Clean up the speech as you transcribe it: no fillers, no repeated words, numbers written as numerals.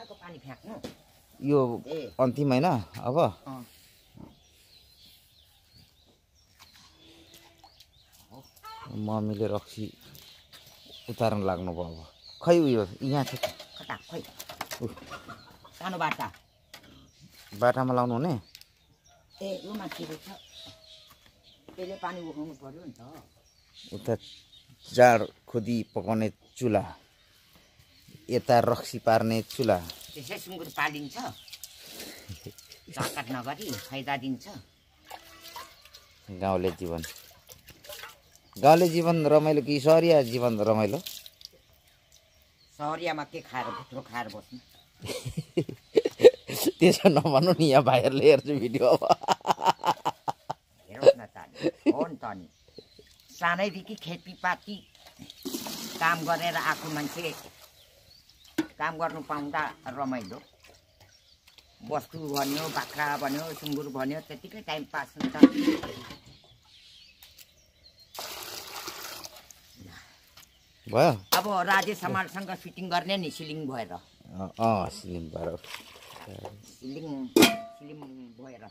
ढुङ्गाको पानी फ्याँक्नु यो अन्तिम होइन अब मम्मीले रक्सी उतार्न लाग्नुभयो अब खै उयो यहाँ छ कता खै सानो बाटा बाटामा लाउनु हुने ए यो माथिको छ त्यसले पानी उठाउनु पर्यो नि त उता जाड खोदी पकाउने चुला यता रक्सी पार्ने चुला त्यसै सुँगुर पालिन्छ चाकाट नगरी फाइदा दिन्छ गाउँले जीवन रमाइलो कि सहरिया जीवन रमाइलो सहरियामा के खाएर भित्र खाएर बस्नु त्यसो नभन्नु नि यहाँ भाइहरूले हेर्छु भिडियो अब हेरोस् न त हो नि त नि सानैदेखि खेतीपाती काम गरेर आएको मान्छे काम गर्नु पाउँदा रमाइलो बस्तु भन्यो बाख्रा भन्यो सुँगुर भन्यो त्यतिकै टाइम पास हुन्छ भयो अब राजेश हमालसँग फिटिङ गर्ने नि सिलिङ भएर सिलिङ भएर सिलिङ भएर